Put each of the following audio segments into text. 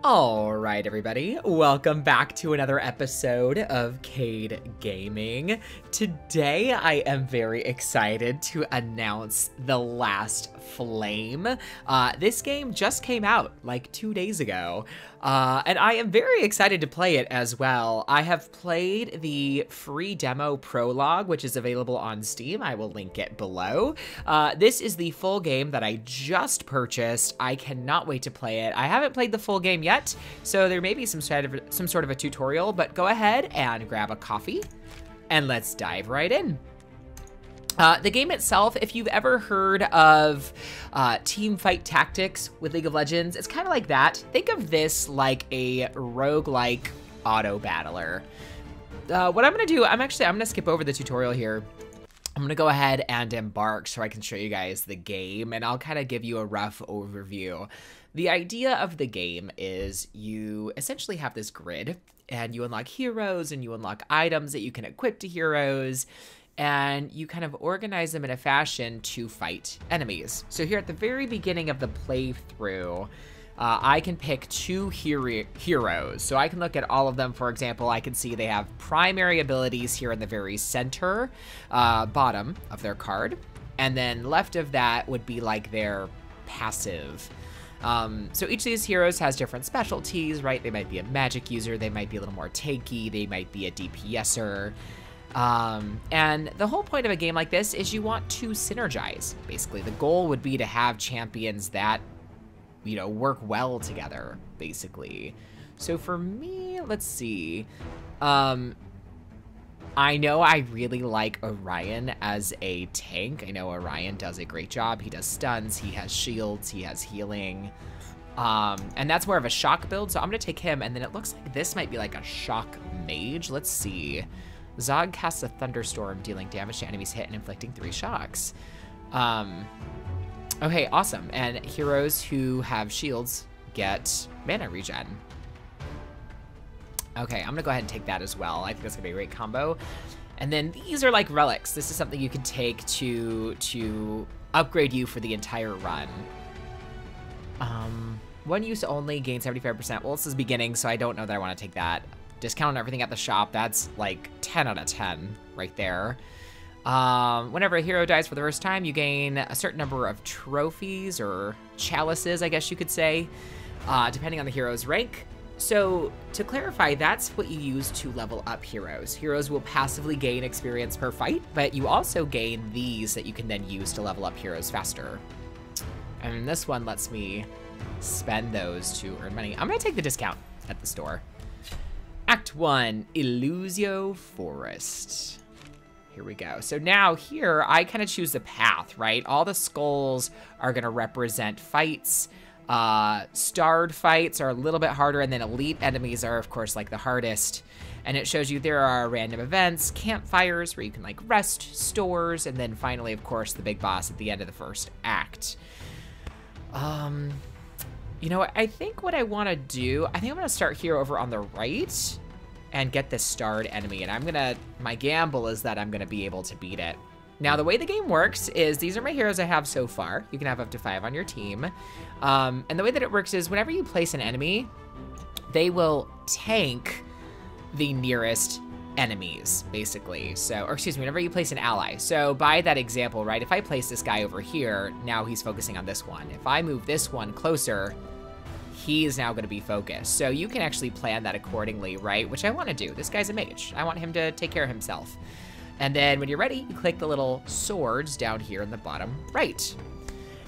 All right, everybody, welcome back to another episode of Cade Gaming. Today, I am very excited to announce The Last Flame. This game just came out like 2 days ago, and I am very excited to play it as well. I have played the free demo prologue, which is available on Steam. I will link it below. This is the full game that I just purchased. I cannot wait to play it. I haven't played the full game yet, so there may be some sort of a tutorial, but go ahead and grab a coffee and let's dive right in. The game itself, if you've ever heard of Teamfight Tactics with League of Legends, it's kind of like that. Think of this like a roguelike auto-battler. What I'm gonna do, I'm gonna skip over the tutorial here. I'm gonna go ahead and embark so I can show you guys the game, and I'll kind of give you a rough overview. The idea of the game is you essentially have this grid, and you unlock heroes, and you unlock items that you can equip to heroes, and you kind of organize them in a fashion to fight enemies. So here at the very beginning of the playthrough, I can pick two heroes. So I can look at all of them. For example, I can see they have primary abilities here in the very center, bottom of their card. And then left of that would be like their passive. So each of these heroes has different specialties, right? They might be a magic user, they might be a little more tanky, they might be a DPSer. And the whole point of a game like this is you want to synergize. Basically, the goal would be to have champions that, you know, work well together, basically. So for me, let's see. I know I really like Orion as a tank. I know Orion does a great job. He does stuns, he has shields, he has healing. And that's more of a shock build, so I'm gonna take him, and then it looks like this might be like a shock mage. Let's see. Zog casts a thunderstorm, dealing damage to enemies hit and inflicting 3 shocks. Okay, awesome. And heroes who have shields get mana regen. Okay, I'm gonna go ahead and take that as well. I think that's gonna be a great combo. And then these are like relics. This is something you can take to upgrade you for the entire run. One use only, gain 75%. Well, this is beginning, so I don't know that I want to take that. Discount on everything at the shop, that's like 10 out of 10 right there. Whenever a hero dies for the first time, you gain a certain number of trophies or chalices, I guess you could say, depending on the hero's rank. So to clarify, that's what you use to level up heroes. Heroes will passively gain experience per fight, but you also gain these that you can then use to level up heroes faster. And this one lets me spend those to earn money. I'm gonna take the discount at the store. Act 1, Illusio Forest. Here we go. So now here, I kind of choose the path, right? All the skulls are gonna represent fights. Starred fights are a little bit harder, and then elite enemies are, of course, like the hardest. And it shows you there are random events, campfires where you can like rest, stores, and then finally, of course, the big boss at the end of the first act. You know what, I think what I want to do, I think I'm going to start here over on the right and get this starred enemy. And my gamble is that I'm going to be able to beat it. Now, the way the game works is these are my heroes I have so far. You can have up to 5 on your team. And the way that it works is whenever you place an enemy, they will tank the nearest enemies, basically. So, or excuse me, whenever you place an ally. So by that example, right, if I place this guy over here, now he's focusing on this one. If I move this one closer, he is now going to be focused. So you can actually plan that accordingly, right? Which I want to do. This guy's a mage. I want him to take care of himself. And then when you're ready, you click the little swords down here in the bottom right.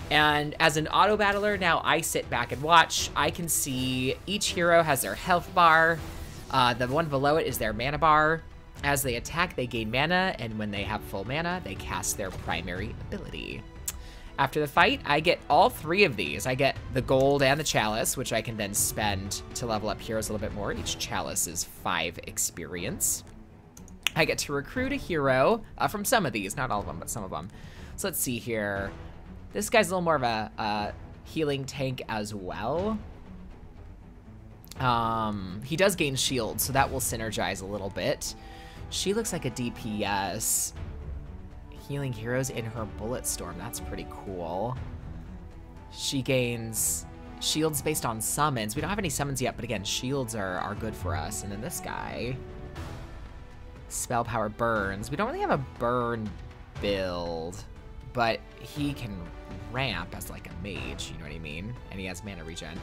And as an auto battler, now I sit back and watch. I can see each hero has their health bar. The one below it is their mana bar. As they attack, they gain mana, and when they have full mana, they cast their primary ability. After the fight, I get all 3 of these. I get the gold and the chalice, which I can then spend to level up heroes a little bit more. Each chalice is 5 experience. I get to recruit a hero from some of these, not all of them, but some of them. So let's see here. This guy's a little more of a healing tank as well. He does gain shield, so that will synergize a little bit. She looks like a DPS. Healing heroes in her bullet storm. That's pretty cool. She gains shields based on summons. We don't have any summons yet, but again, shields are good for us. And then this guy, spell power burns. We don't really have a burn build, but he can ramp as like a mage, you know what I mean? And he has mana regen.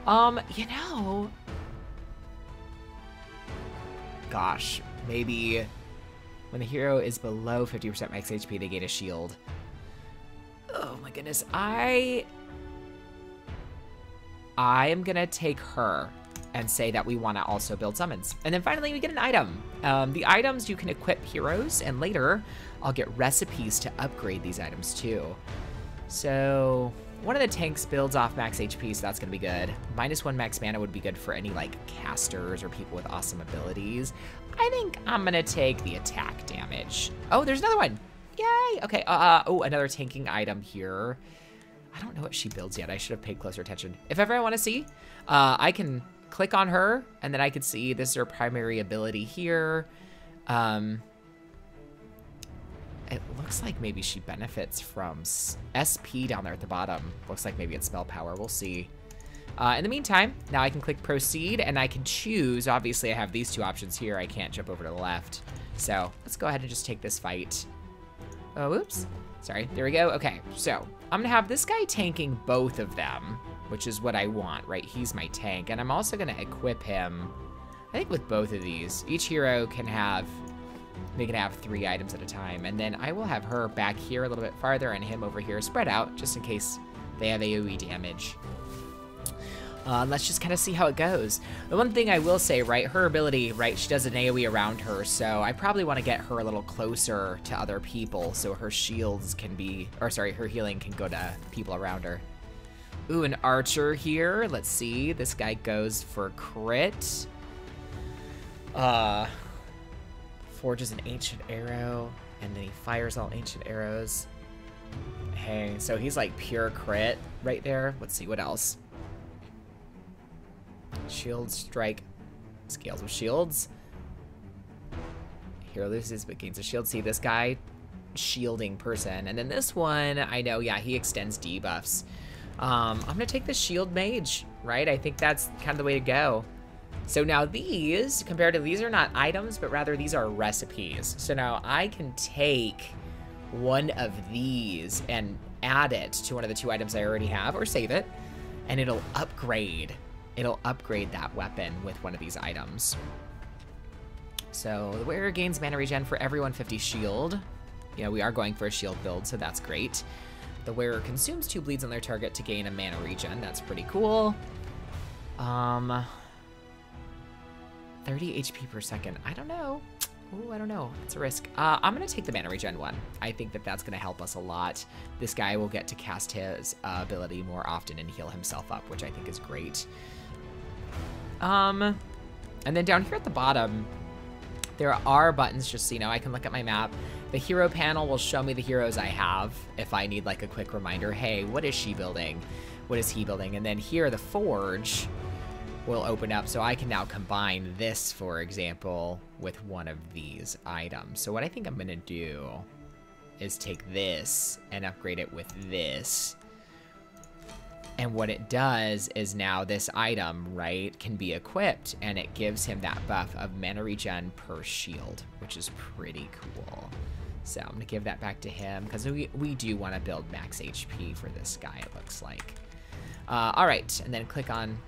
You know, gosh, maybe when the hero is below 50% max HP, they gain a shield. Oh my goodness, I am gonna take her and say that we want to also build summons. And then finally we get an item. The items you can equip heroes, and later I'll get recipes to upgrade these items too. So one of the tanks builds off max HP, so that's gonna be good. -1 max mana would be good for any like casters or people with awesome abilities. I think I'm gonna take the attack damage. Oh, there's another one. Yay, okay, oh, another tanking item here. I don't know what she builds yet. I should have paid closer attention. If ever I want to see, I can click on her, and then I can see this is her primary ability here. It looks like maybe she benefits from SP down there at the bottom. Looks like maybe it's spell power. We'll see. In the meantime, now I can click proceed, and I can choose. Obviously, I have these two options here. I can't jump over to the left. So let's go ahead and just take this fight. Oh, oops. Sorry, there we go. Okay, so I'm gonna have this guy tanking both of them, which is what I want, right? He's my tank, and I'm also gonna equip him, I think with both of these. Each hero can have, they can have 3 items at a time, and then I will have her back here a little bit farther and him over here spread out, just in case they have AoE damage. Let's just kind of see how it goes. The one thing I will say, right, her ability, right, she does an AoE around her, so I probably want to get her a little closer to other people so her shields can be, or sorry, her healing can go to people around her. Ooh, an archer here. Let's see. This guy goes for crit. Forges an ancient arrow, and then he fires all ancient arrows. Hey, so he's like pure crit right there. Let's see what else. Shield strike, scales with shields. Hero loses but gains a shield. See this guy, shielding person. And then this one, I know, yeah, he extends debuffs. I'm gonna take the shield mage, right? I think that's kind of the way to go. So now these, compared to these, are not items, but rather these are recipes. So now I can take one of these and add it to one of the 2 items I already have, or save it, and it'll upgrade. It'll upgrade that weapon with one of these items. So the wearer gains mana regen for every 150 shield. You know, we are going for a shield build, so that's great. The wearer consumes 2 bleeds on their target to gain a mana regen. That's pretty cool. 30 HP per second. I don't know. Ooh, I don't know. It's a risk. I'm gonna take the mana regen one. I think that that's gonna help us a lot. This guy will get to cast his ability more often and heal himself up, which I think is great. And then down here at the bottom, there are buttons, just so you know. I can look at my map. The hero panel will show me the heroes I have if I need like a quick reminder. Hey, what is she building? What is he building? And then here, the forge will open up, so I can now combine this, for example, with one of these items. So what I think I'm gonna do is take this and upgrade it with this. And what it does is now this item, right, can be equipped, and it gives him that buff of mana regen per shield, which is pretty cool. So I'm gonna give that back to him, because we do want to build max HP for this guy, it looks like. All right, and then click on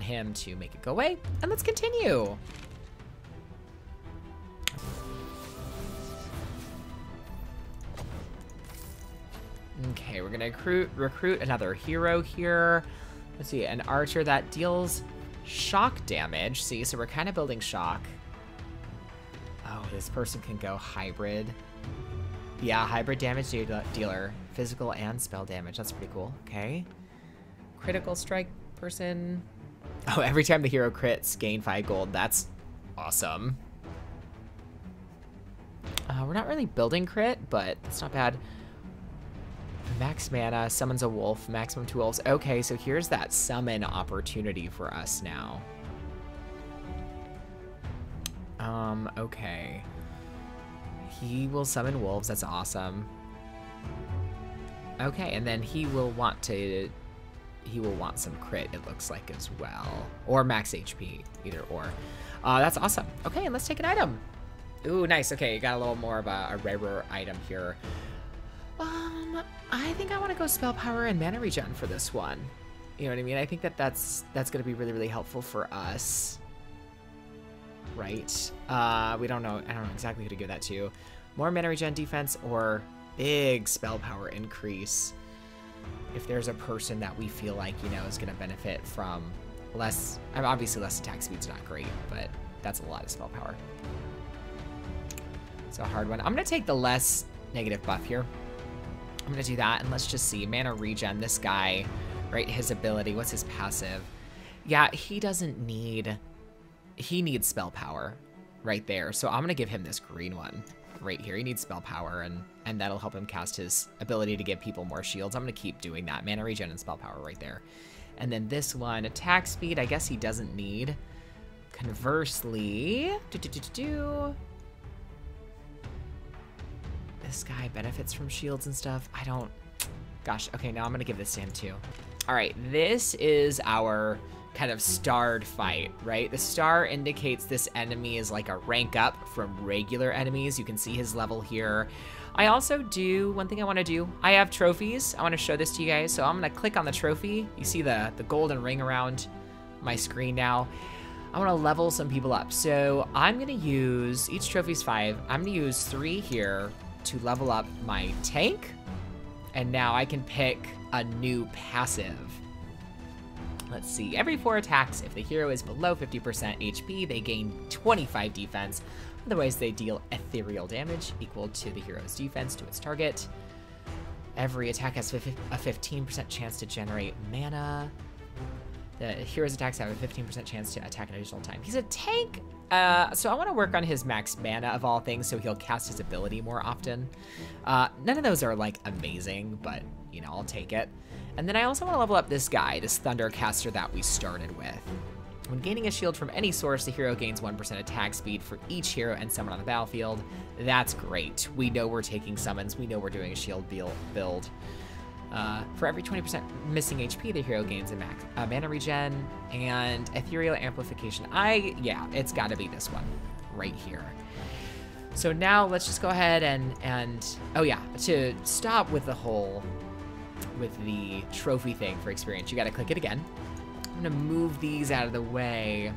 him to make it go away, and let's continue. Okay, we're gonna recruit another hero here. Let's see, an archer that deals shock damage. See, so we're kind of building shock. Oh, this person can go hybrid. Yeah, hybrid damage dealer. Physical and spell damage. That's pretty cool. Okay. Critical strike person. Oh, every time the hero crits, gain 5 gold. That's awesome. We're not really building crit, but it's not bad. Max mana, summons a wolf, maximum 2 wolves. Okay, so here's that summon opportunity for us now. Okay. He will summon wolves, that's awesome. Okay, and then he will want to he will want some crit, it looks like, as well. Or max HP, either or. That's awesome. Okay, and let's take an item. Ooh, nice. Okay, got a little more of a rarer item here. I think I want to go spell power and mana regen for this one. You know what I mean? I think that's going to be really, really helpful for us. Right? We don't know. I don't know exactly who to give that to. More mana regen defense or big spell power increase. If there's a person that we feel like, you know, is going to benefit from less, I mean, obviously less attack speed's not great, but that's a lot of spell power. It's a hard one. I'm going to take the less negative buff here. I'm going to do that, and let's just see. Mana regen, this guy, right, his ability, what's his passive? Yeah, he doesn't need, he needs spell power right there. So I'm going to give him this green one right here. He needs spell power, and that'll help him cast his ability to give people more shields. I'm going to keep doing that. Mana regen and spell power right there. And then this one, attack speed, I guess he doesn't need. Conversely, this guy benefits from shields and stuff. I don't, gosh, okay, now I'm gonna give this to him too. All right, this is our kind of starred fight, right? The star indicates this enemy is like a rank up from regular enemies. You can see his level here. I also do, one thing I wanna do, I have trophies. I wanna show this to you guys. So I'm gonna click on the trophy. You see the golden ring around my screen now. I wanna level some people up. So I'm gonna use, each trophy's 5. I'm gonna use 3 here to level up my tank. And now I can pick a new passive. Let's see, every 4 attacks, if the hero is below 50% HP, they gain 25 defense. Otherwise, they deal ethereal damage equal to the hero's defense to its target. Every attack has a 15% chance to generate mana. The hero's attacks have a 15% chance to attack an additional time. He's a tank, so I want to work on his max mana of all things, so he'll cast his ability more often. None of those are like amazing, but you know, I'll take it. And then I also want to level up this guy, this Thundercaster that we started with. When gaining a shield from any source, the hero gains 1% attack speed for each hero and summon on the battlefield. That's great. We know we're taking summons. We know we're doing a shield build. For every 20% missing HP, the hero gains a max mana regen and ethereal amplification. Yeah, it's got to be this one right here. So now let's just go ahead and oh yeah, to stop with the trophy thing for experience, you got to click it again. I'm gonna move these out of the way.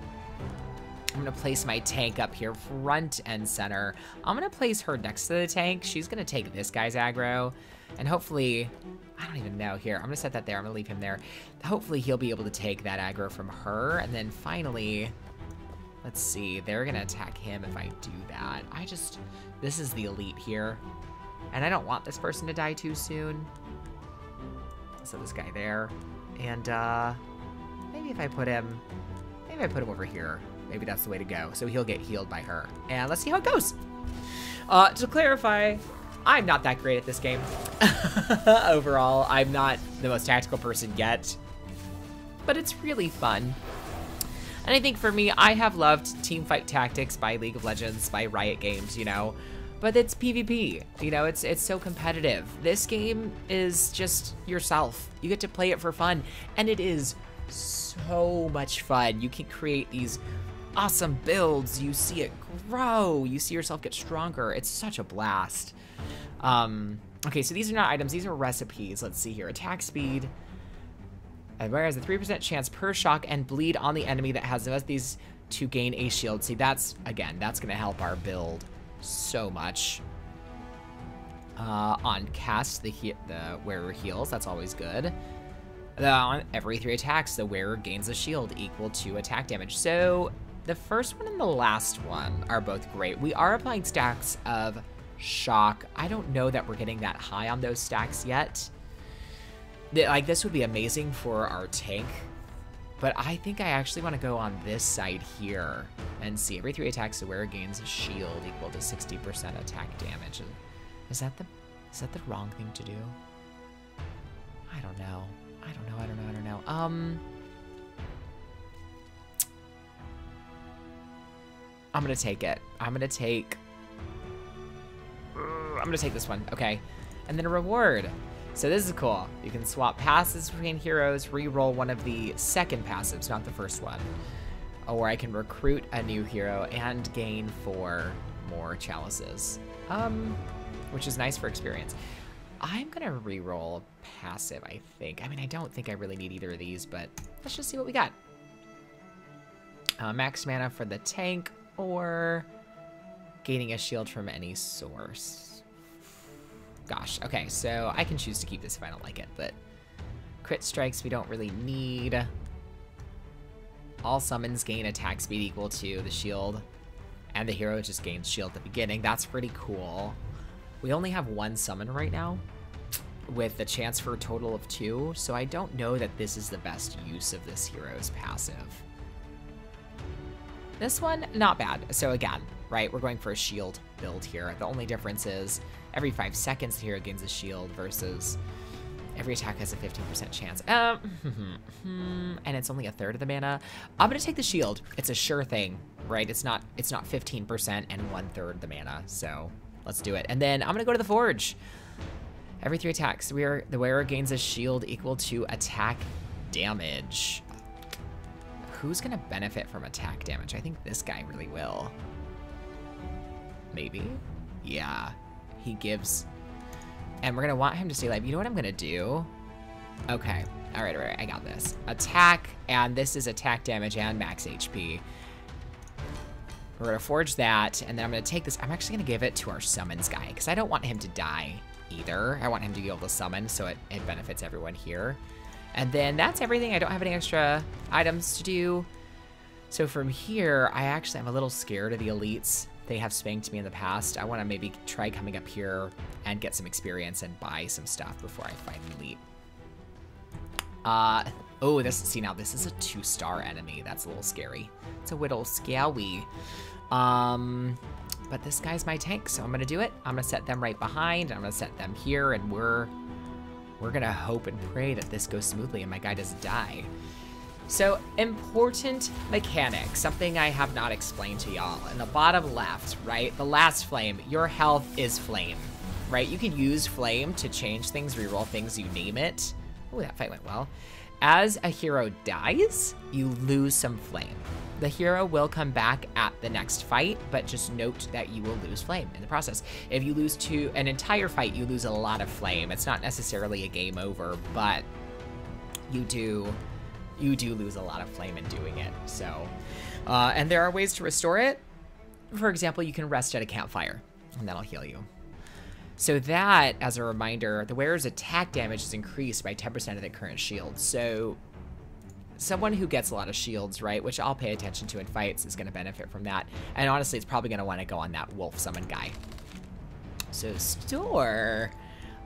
I'm gonna place my tank up here front and center. I'm gonna place her next to the tank. She's gonna take this guy's aggro, and hopefully, I don't even know here. I'm gonna set that there. I'm gonna leave him there. Hopefully he'll be able to take that aggro from her, and then finally, let's see, they're gonna attack him if I do that. This is the elite here, and I don't want this person to die too soon. So this guy there, and maybe if I put him, over here. Maybe that's the way to go. So he'll get healed by her. And let's see how it goes. To clarify, I'm not that great at this game. Overall, I'm not the most tactical person yet. But it's really fun. And I think for me, I have loved Teamfight Tactics by League of Legends, by Riot Games, you know. But it's PvP, you know, it's so competitive. This game is just yourself. You get to play it for fun. And it is so much fun. You can create these awesome builds. You see it grow. You see yourself get stronger. It's such a blast. Okay, so these are not items. These are recipes. Let's see here. Attack speed. Whereas a 3% chance per shock and bleed on the enemy that has these to gain a shield. See, that's, again, that's going to help our build so much. On cast, the wearer heals. That's always good. On every 3 attacks, the wearer gains a shield equal to attack damage. So the first one and the last one are both great. We are applying stacks of shock. I don't know that we're getting that high on those stacks yet. Like, this would be amazing for our tank, but I think I actually want to go on this side here and see every 3 attacks the wearer gains a shield equal to 60% attack damage. Is that the wrong thing to do? I don't know. I don't know. I'm gonna take it. I'm gonna take this one. Okay. And then a reward. So this is cool. You can swap passives between heroes, re-roll one of the second passives, not the first one. Or I can recruit a new hero and gain 4 more chalices. Which is nice for experience. I'm gonna re-roll passive, I think. I mean, I don't think I really need either of these, but let's just see what we got. Max mana for the tank, or gaining a shield from any source. Gosh, okay, so I can choose to keep this if I don't like it, but crit strikes we don't really need. All summons gain attack speed equal to the shield, and the hero just gains shield at the beginning. That's pretty cool. We only have 1 summon right now, with a chance for a total of 2, so I don't know that this is the best use of this hero's passive. This one, not bad. So again, right, we're going for a shield build here. The only difference is every 5 seconds the hero gains a shield versus every attack has a 15% chance. And it's only 1/3 of the mana. I'm gonna take the shield. It's a sure thing, right? It's not 15% and 1/3 the mana, so let's do it. And then I'm gonna go to the forge. Every 3 attacks, the wearer gains a shield equal to attack damage. Who's gonna benefit from attack damage? I think this guy really will. Maybe? Yeah, he gives, and we're gonna want him to stay alive. You know what I'm gonna do? Okay, all right, I got this. Attack, and this is attack damage and max HP. We're gonna forge that, and then I'm gonna take this. I'm actually gonna give it to our summons guy, because I don't want him to die either. I want him to be able to summon, so it benefits everyone here. And then that's everything. I don't have any extra items to do. So from here, I actually am a little scared of the elites. They have spanked me in the past. I want to maybe try coming up here and get some experience and buy some stuff before I fight an elite. Oh, see now, this is a 2-star enemy. That's a little scary. It's a little scary. But this guy's my tank, so I'm gonna do it. I'm gonna set them right behind. I'm gonna set them here, and we're gonna hope and pray that this goes smoothly and my guy doesn't die. So, important mechanic, something I have not explained to y'all. In the bottom left, right, the last flame, your health is flame, right? You can use flame to change things, reroll things, you name it. Oh, that fight went well. As a hero dies, you lose some flame. The hero will come back at the next fight, but just note that you will lose flame in the process. If you lose to an entire fight, you lose a lot of flame. It's not necessarily a game over, but you do lose a lot of flame in doing it. So, and there are ways to restore it. For example, you can rest at a campfire, and that'll heal you. So that, as a reminder, the wearer's attack damage is increased by 10% of the current shield. So someone who gets a lot of shields, right, which I'll pay attention to in fights, is going to benefit from that. And honestly, it's probably going to want to go on that wolf summon guy. So store,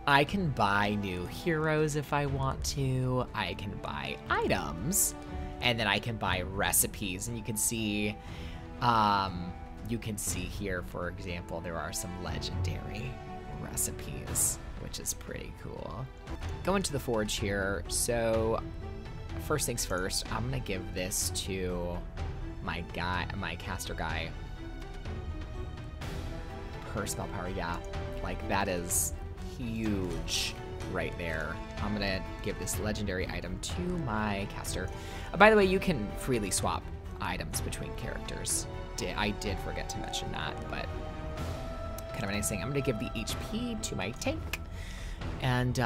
I can buy new heroes if I want to. I can buy items, and then I can buy recipes. And you can see here, for example, there are some legendary recipes, which is pretty cool. Going to the forge here. So first things first, I'm gonna give this to my caster guy. Per spell power, yeah, like that is huge right there. I'm gonna give this legendary item to my caster. By the way, you can freely swap items between characters. I did forget to mention that, but kind of a nice thing. I'm gonna give the HP to my tank. And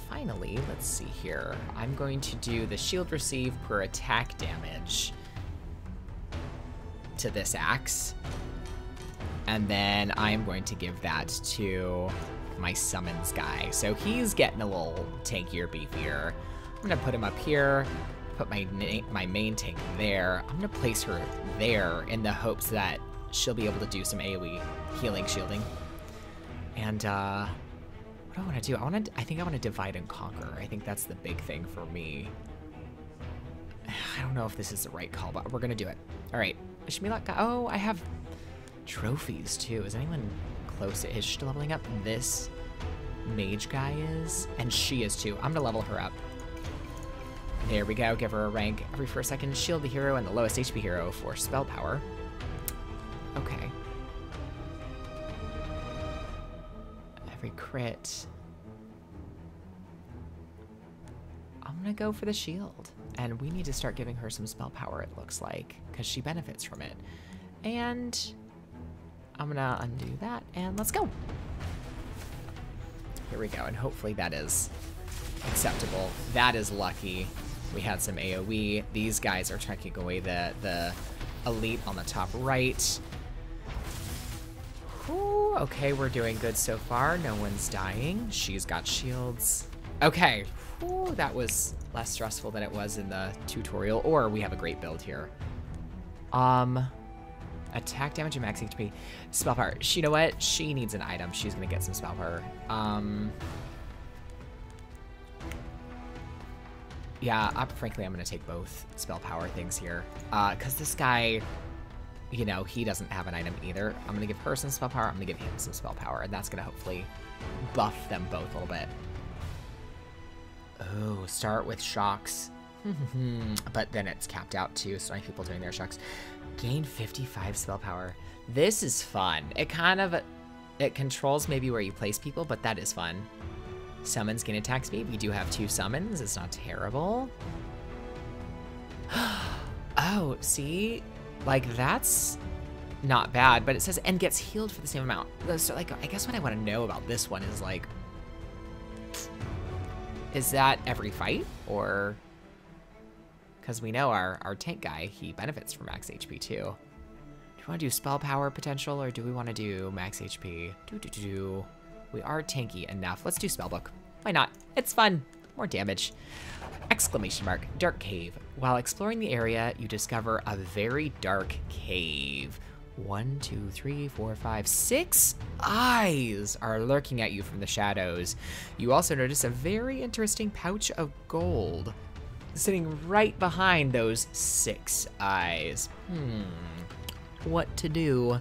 finally, let's see here. I'm going to do the shield receive per attack damage to this axe. And then I'm going to give that to my summons guy. So he's getting a little tankier, beefier. I'm gonna put him up here, put my main tank there. I'm gonna place her there in the hopes that she'll be able to do some AoE healing, shielding. And what do I want to do? I think I want to divide and conquer. I think that's the big thing for me. I don't know if this is the right call, but we're gonna do it. All right, oh, I have trophies too. Is anyone close? Is she leveling up? This mage guy is, and she is too. I'm gonna level her up. There we go. Give her a rank every 1 second. Shield the hero and the lowest HP hero for spell power. Okay. Every crit. gonna go for the shield. And we need to start giving her some spell power, it looks like, because she benefits from it. And I'm gonna undo that, and let's go. Here we go, and hopefully that is acceptable. That is lucky. We had some AoE. These guys are taking away the elite on the top right. Whew, okay, we're doing good so far. No one's dying. She's got shields. Okay, whew, that was less stressful than it was in the tutorial, or we have a great build here. Attack damage and max HP. Spell power. You know what? She needs an item. She's gonna get some spell power. Yeah, frankly, I'm gonna take both spell power things here. Cause this guy, you know, he doesn't have an item either. I'm gonna give her some spell power. I'm gonna give him some spell power, and that's gonna hopefully buff them both a little bit. Oh, start with shocks. But then it's capped out too, so I have people doing their shocks. Gain 55 spell power. This is fun. It controls maybe where you place people, but that is fun. Summons gain attack speed. We do have 2 summons. It's not terrible. Oh, see? Like, that's not bad, but it says, and gets healed for the same amount. So, like, I guess what I want to know about this one is, like, is that every fight, or... Because we know our tank guy, he benefits from max HP too. Do we want to do spell power potential, or do we want to do max HP? We are tanky enough. Let's do spellbook. Why not? It's fun. More damage. Exclamation mark. Dark cave. While exploring the area, you discover a very dark cave. 1, 2, 3, 4, 5, 6 eyes are lurking at you from the shadows. You also notice a very interesting pouch of gold sitting right behind those 6 eyes. What to do?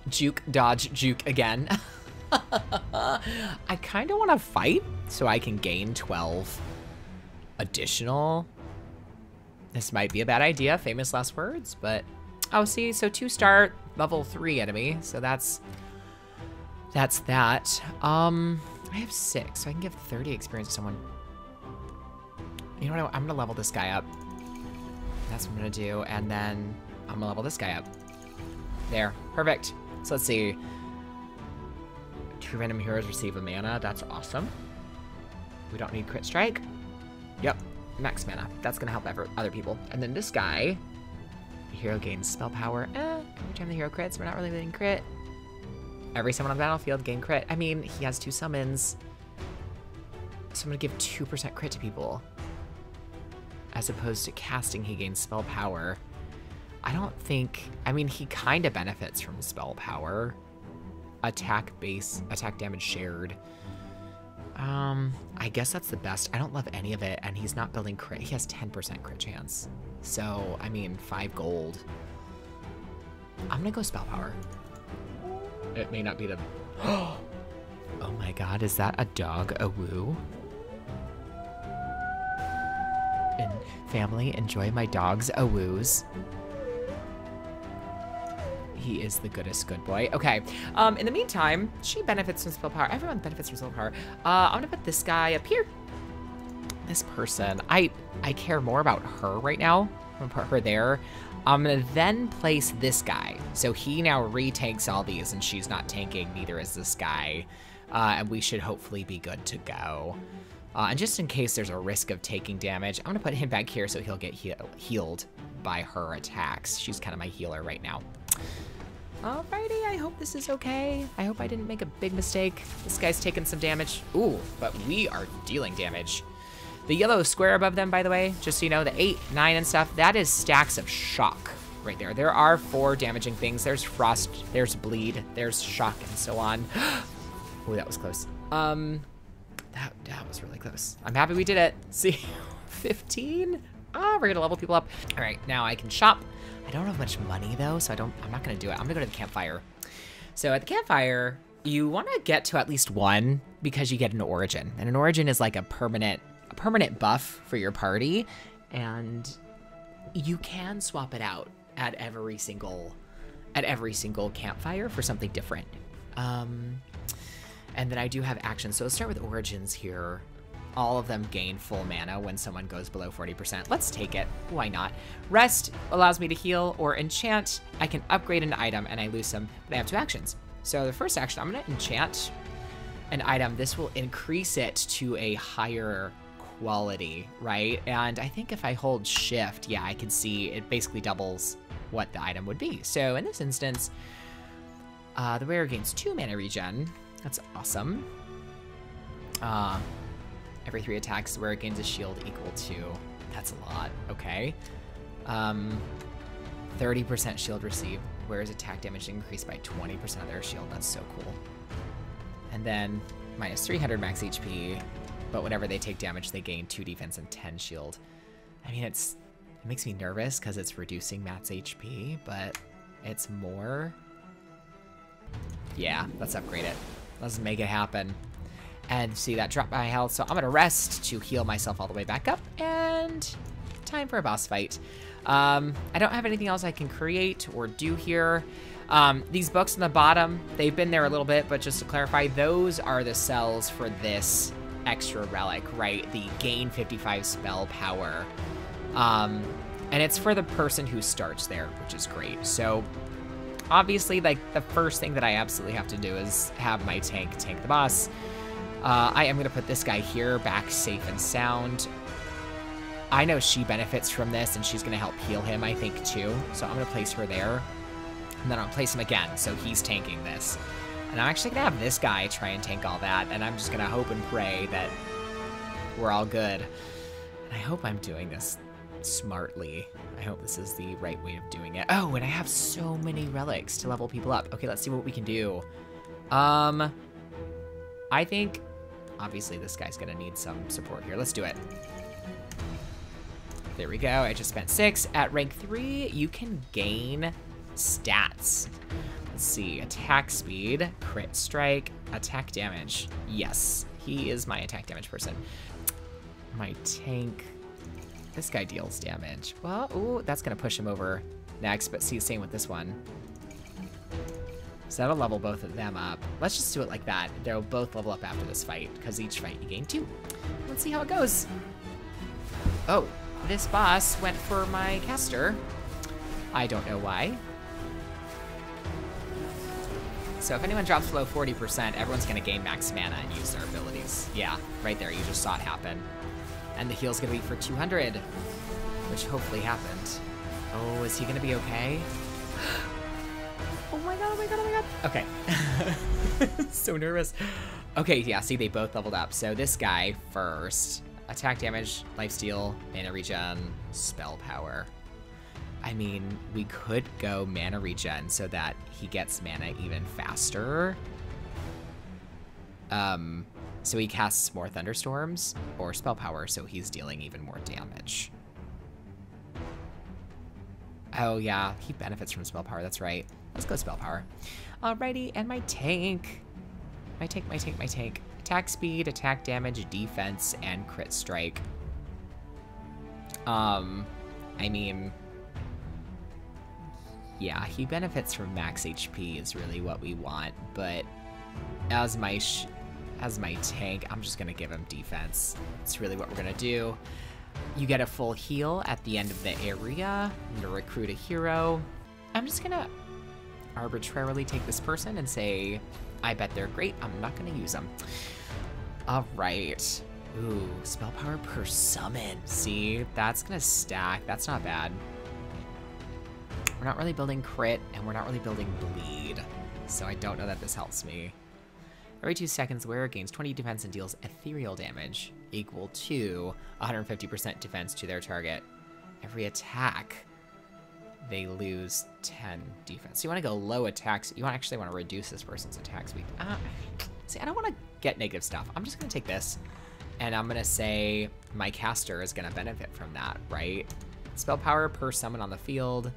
Juke, dodge, juke again. I kind of want to fight so I can gain 12 additional. This might be a bad idea, famous last words, but... Oh, see, so 2-star level 3 enemy, so that's that. I have 6, so I can give 30 experience to someone. You know what, I'm gonna level this guy up. That's what I'm gonna do, and then I'm gonna level this guy up. There, perfect. So let's see. 2 random heroes receive a mana, that's awesome. We don't need crit strike. Yep, max mana. That's gonna help other people. And then this guy, the hero gains spell power. Every time the hero crits, we're not really getting crit. Every summon on the battlefield, gain crit. I mean, he has 2 summons. So I'm gonna give 2% crit to people. As opposed to casting, he gains spell power. I don't think, I mean, he kind of benefits from spell power. Attack base, attack damage shared. I guess that's the best. I don't love any of it, and he's not building crit. He has 10% crit chance. So, I mean, 5 gold. I'm gonna go spell power. It may not be the... Oh my god, is that a dog a woo? Family, enjoy my dog's a woos. He is the goodest good boy. Okay, in the meantime, she benefits from spell power. Everyone benefits from spell power. I'm gonna put this guy up here. This person, I care more about her right now. I'm gonna put her there. I'm gonna then place this guy. So he now retanks all these, and she's not tanking, neither is this guy. And we should hopefully be good to go. And just in case there's a risk of taking damage, I'm gonna put him back here so he'll get healed by her attacks. She's kind of my healer right now. Alrighty, I hope this is okay. I hope I didn't make a big mistake. This guy's taking some damage. Ooh, but we are dealing damage. The yellow square above them, by the way, just so you know, the 8, 9 and stuff, that is stacks of shock right there. There are 4 damaging things. There's frost, there's bleed, there's shock, and so on. Ooh, that was close. That was really close. I'm happy we did it. See, 15? We're gonna level people up. All right, now I can shop. I don't have much money though, so I'm not gonna do it. I'm gonna go to the campfire. So at the campfire, you wanna get to at least 1 because you get an origin. And an origin is like a permanent buff for your party. And you can swap it out at every single campfire for something different. And then I do have actions. So let's start with origins here. All of them gain full mana when someone goes below 40%. Let's take it. Why not? Rest allows me to heal or enchant. I can upgrade an item and I lose some, but I have 2 actions. So the first action, I'm going to enchant an item. This will increase it to a higher quality, right? And I think if I hold shift, yeah, I can see it basically doubles what the item would be. So in this instance, the wearer gains 2 mana regen. That's awesome. Every 3 attacks, the wearer gains a shield equal to, that's a lot, okay. 30% shield received, wearer's attack damage increased by 20% of their shield. That's so cool. And then minus 300 max HP, but whenever they take damage, they gain 2 defense and 10 shield. I mean, it makes me nervous because it's reducing Matt's HP, but it's more. Yeah, let's upgrade it. Let's make it happen. And see, that dropped my health, so I'm gonna rest to heal myself all the way back up, and time for a boss fight. I don't have anything else I can create or do here. These books on the bottom, they've been there a little bit, but just to clarify, those are the cells for this extra relic, right? The gain 55 spell power. And it's for the person who starts there, which is great. So obviously, like, the first thing that I absolutely have to do is have my tank the boss. I am going to put this guy here back safe and sound. I know she benefits from this, and she's going to help heal him, I think, too. So I'm going to place her there. And then I'll place him again, so he's tanking this. And I'm actually going to have this guy try and tank all that, and I'm just going to hope and pray that we're all good. And I hope I'm doing this smartly. I hope this is the right way of doing it. Oh, and I have so many relics to level people up. Okay, let's see what we can do. I think, obviously, this guy's going to need some support here. Let's do it. There we go. I just spent 6. At rank 3, you can gain stats. Let's see. Attack speed, crit strike, attack damage. Yes, he is my attack damage person. My tank. This guy deals damage. Well, ooh, that's going to push him over next, but see, same with this one. So that'll level both of them up. Let's just do it like that. They'll both level up after this fight, because each fight you gain 2. Let's see how it goes. Oh, this boss went for my caster. I don't know why. So if anyone drops below 40%, everyone's going to gain max mana and use their abilities. Yeah, right there, you just saw it happen. And the heal's going to be for 200, which hopefully happened. Oh, is he going to be okay? Oh my god, oh my god, oh my god. Okay. So nervous. Okay, yeah, see, they both leveled up. So this guy first. Attack damage, lifesteal, mana regen, spell power. I mean, we could go mana regen so that he gets mana even faster. So he casts more thunderstorms, or spell power, so he's dealing even more damage. Oh yeah, he benefits from spell power, that's right. Let's go spell power. Alrighty, and my tank. My tank. Attack speed, attack damage, defense, and crit strike. I mean, yeah, he benefits from max HP is really what we want, but as my tank, I'm just gonna give him defense. It's really what we're gonna do. You get a full heal at the end of the area. I'm gonna recruit a hero. I'm just gonna arbitrarily take this person and say, I bet they're great. I'm not gonna use them. All right. Ooh, spell power per summon. See, that's gonna stack. That's not bad. We're not really building crit, and we're not really building bleed. So I don't know that this helps me. Every 2 seconds, wearer gains 20 defense and deals ethereal damage equal to 150% defense to their target. Every attack, they lose 10 defense. So you want to go low attacks. You actually want to reduce this person's attack speed. See, I don't want to get negative stuff. I'm just going to take this, and I'm going to say my caster is going to benefit from that, right? Spell power per summon on the field.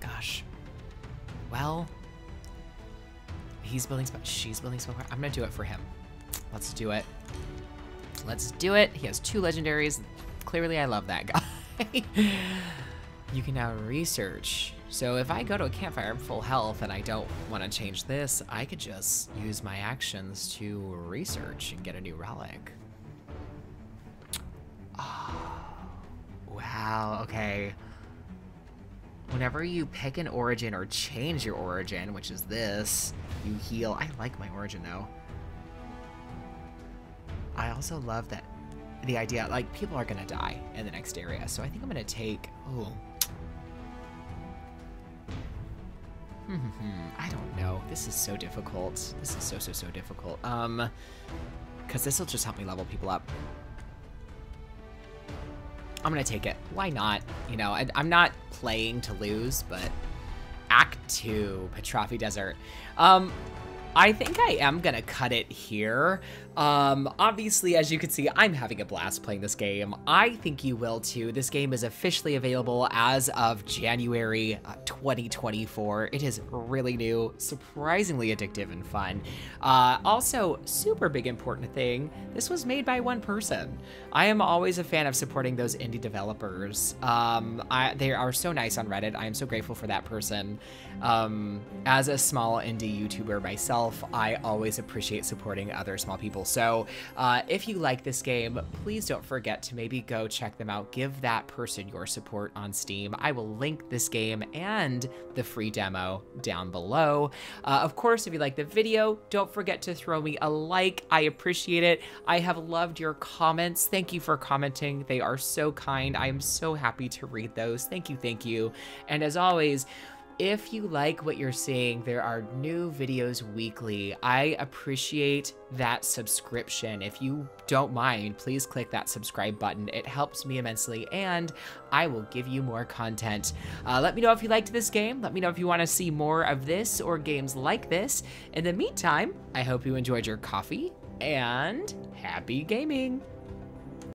Gosh. Well, he's building spell. She's building spell power. I'm going to do it for him. Let's do it. Let's do it. He has 2 legendaries. Clearly, I love that guy. You can now research So if I go to a campfire, I'm full health, and I don't want to change this, I could just use my actions to research and get a new relic. Oh, wow, okay. Whenever you pick an origin or change your origin, which is this, you heal. I like my origin, though. I also love that the idea, like, people are gonna die in the next area, so I think I'm gonna take, oh. I don't know. This is so difficult. This is so difficult. Because this will just help me level people up. I'm gonna take it. Why not? You know, I'm not playing to lose, but Act 2, Petrafi Desert. I think I am gonna cut it here. Obviously, as you can see, I'm having a blast playing this game. I think you will too. This game is officially available as of January 2024. It is really new, surprisingly addictive and fun. Also, super big important thing, this was made by one person. I am always a fan of supporting those indie developers. They are so nice on Reddit. I am so grateful for that person. As a small indie YouTuber myself, I always appreciate supporting other small people. So if you like this game, please don't forget to maybe go check them out. Give that person your support on Steam. I will link this game and the free demo down below. Of course, if you like the video, don't forget to throw me a like. I appreciate it. I have loved your comments. Thank you for commenting. They are so kind. I am so happy to read those. Thank you, thank you. And as always, if you like what you're seeing, there are new videos weekly. I appreciate that subscription. If you don't mind, please click that subscribe button. It helps me immensely, and I will give you more content. Let me know if you liked this game. Let me know if you want to see more of this or games like this. In the meantime, I hope you enjoyed your coffee, and happy gaming.